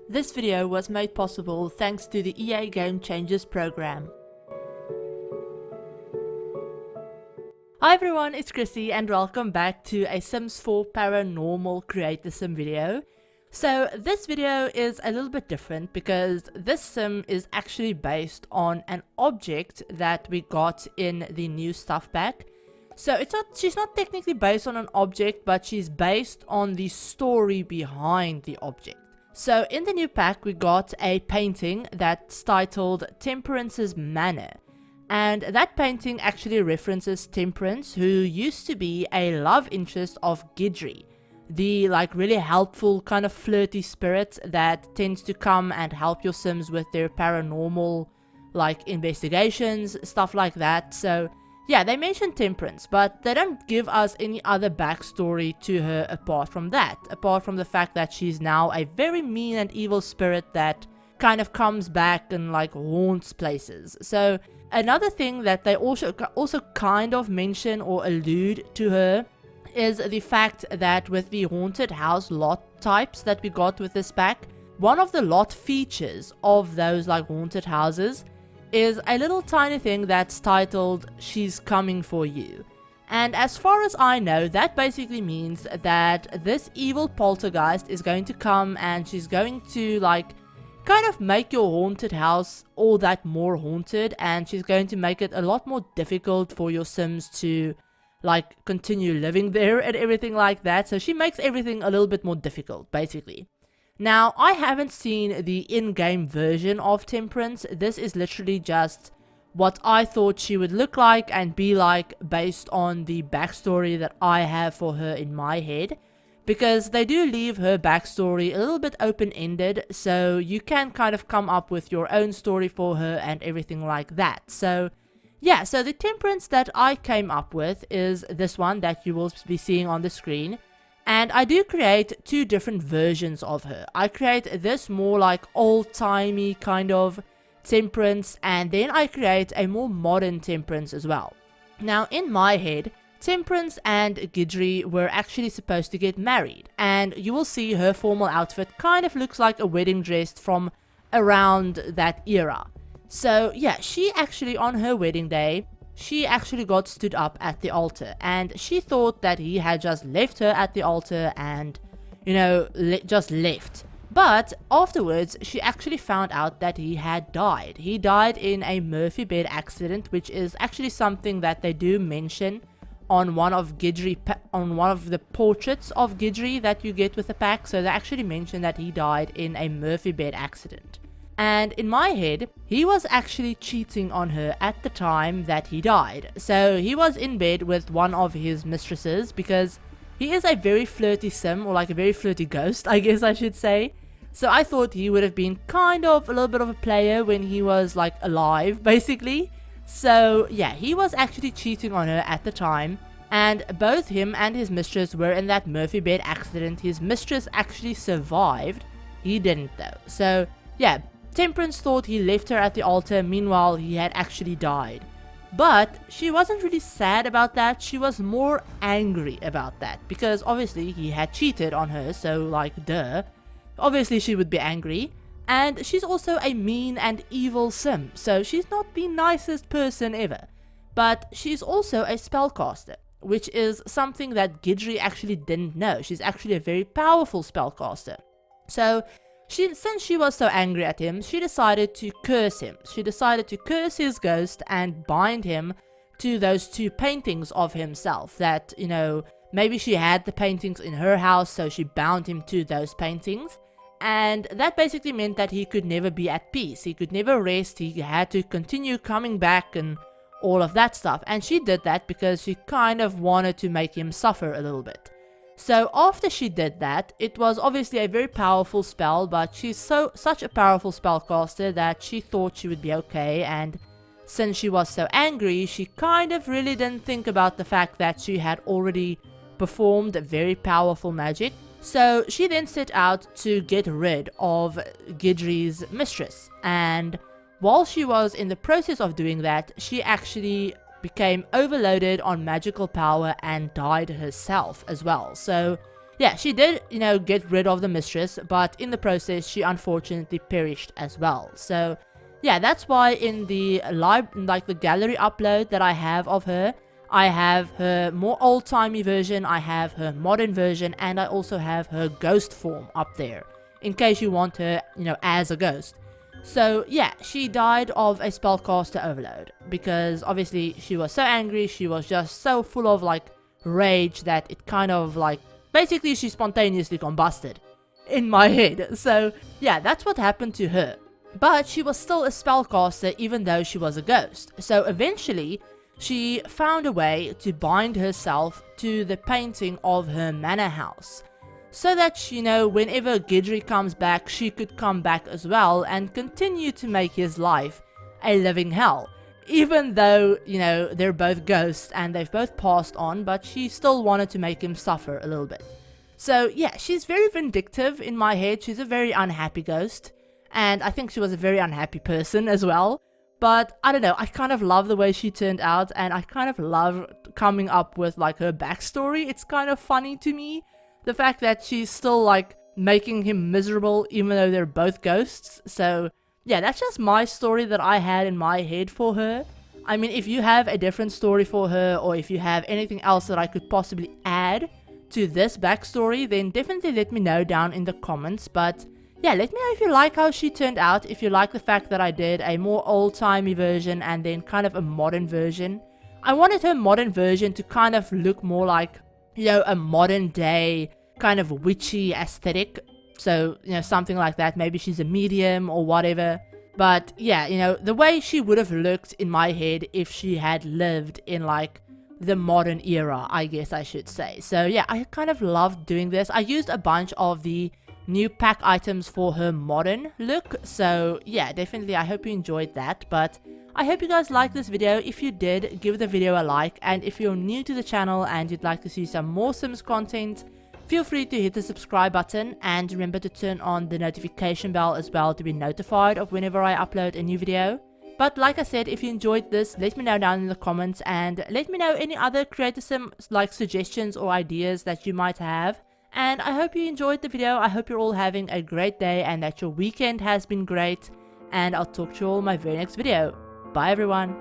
This video was made possible thanks to the EA Game Changers program. Hi everyone, it's Chrissie and welcome back to a Sims 4 Paranormal Create a Sim video. So this video is a little bit different because this sim is actually based on an object that we got in the new stuff pack. So she's not technically based on an object, but she's based on the story behind the object. So in the new pack we got a painting that's titled Temperance's Manor. And that painting actually references Temperance, who used to be a love interest of Guidry, the really helpful kind of flirty spirit that tends to come and help your Sims with their paranormal investigations, stuff like that. So yeah, they mention Temperance, but they don't give us any other backstory to her apart from that. Apart from the fact that she's now a very mean and evil spirit that kind of comes back and haunts places. So another thing that they also kind of mention or allude to her is the fact that with the haunted house lot types that we got with this pack, one of the lot features of those haunted houses is a little tiny thing that's titled "She's Coming For You." And as far as I know, that basically means that this evil poltergeist is going to come and she's going to kind of make your haunted house all that more haunted, and she's going to make it a lot more difficult for your Sims to continue living there and everything like that. So she makes everything a little bit more difficult basically. Now, I haven't seen the in-game version of Temperance. This is literally just what I thought she would look like and be like based on the backstory that I have for her in my head. Because they do leave her backstory a little bit open-ended, so you can kind of come up with your own story for her and everything like that. So yeah, so the Temperance that I came up with is this one that you will be seeing on the screen. And I do create two different versions of her. I create this more old-timey kind of Temperance, and then I create a more modern Temperance as well. Now, in my head, Temperance and Guidry were actually supposed to get married, and you will see her formal outfit kind of looks like a wedding dress from around that era. So yeah, she actually on her wedding day, she actually got stood up at the altar, and she thought that he had just left her at the altar and, just left. But afterwards, she actually found out that he had died. He died in a Murphy bed accident, which is actually something that they do mention on one of the portraits of Guidry that you get with the pack. So they actually mention that he died in a Murphy bed accident. And in my head, he was actually cheating on her at the time that he died. So he was in bed with one of his mistresses because he is a very flirty sim, or a very flirty ghost, I guess I should say. So I thought he would have been kind of a little bit of a player when he was alive, basically. So yeah, he was actually cheating on her at the time. And both him and his mistress were in that Murphy bed accident. His mistress actually survived. He didn't though. So yeah, Temperance thought he left her at the altar, meanwhile he had actually died. But she wasn't really sad about that, she was more angry about that, because obviously he had cheated on her, so duh. Obviously she would be angry, and she's also a mean and evil sim, so she's not the nicest person ever. But she's also a spellcaster, which is something that Guidry actually didn't know. She's actually a very powerful spellcaster. So since she was so angry at him, she decided to curse him. She decided to curse his ghost and bind him to those two paintings of himself that, maybe she had the paintings in her house, so she bound him to those paintings. And that basically meant that he could never be at peace. He could never rest. He had to continue coming back and all of that stuff. And she did that because she kind of wanted to make him suffer a little bit. So after she did that, it was obviously a very powerful spell, but she's such a powerful spellcaster that she thought she would be okay, and since she was so angry, she kind of really didn't think about the fact that she had already performed very powerful magic. So she then set out to get rid of Guidry's mistress, and while she was in the process of doing that, she actually became overloaded on magical power and died herself as well. So yeah, she did, get rid of the mistress, but in the process, she unfortunately perished as well. So, yeah, that's why in the the gallery upload that I have of her, I have her more old-timey version, I have her modern version, and I also have her ghost form up there, in case you want her, as a ghost. So, yeah, she died of a spellcaster overload, because obviously she was so angry, she was just so full of, rage that it kind of, basically she spontaneously combusted in my head. So, yeah, that's what happened to her. But she was still a spellcaster even though she was a ghost. So, eventually, she found a way to bind herself to the painting of her manor house, so that, whenever Guidry comes back, she could come back as well and continue to make his life a living hell. Even though, they're both ghosts and they've both passed on, but she still wanted to make him suffer a little bit. So, yeah, she's very vindictive in my head. She's a very unhappy ghost, and I think she was a very unhappy person as well. But, I don't know, I kind of love the way she turned out, and I kind of love coming up with, her backstory. It's kind of funny to me. The fact that she's still, making him miserable even though they're both ghosts. So, yeah, that's just my story that I had in my head for her. I mean, if you have a different story for her, or if you have anything else that I could possibly add to this backstory, then definitely let me know down in the comments. But, yeah, let me know if you like how she turned out, if you like the fact that I did a more old-timey version and then kind of a modern version. I wanted her modern version to kind of look more like, a modern day kind of witchy aesthetic. So, something like that. Maybe she's a medium or whatever. But, yeah, the way she would have looked in my head if she had lived in, the modern era, I guess I should say. So, yeah, I kind of loved doing this. I used a bunch of the new pack items for her modern look. So, yeah, definitely, I hope you enjoyed that. But I hope you guys liked this video. If you did, give the video a like. And if you're new to the channel and you'd like to see some more Sims content, feel free to hit the subscribe button, and remember to turn on the notification bell as well to be notified of whenever I upload a new video. But like I said, if you enjoyed this, let me know down in the comments, and let me know any other creative Sim suggestions or ideas that you might have. And I hope you enjoyed the video. I hope you're all having a great day and that your weekend has been great. And I'll talk to you all in my very next video. Bye everyone.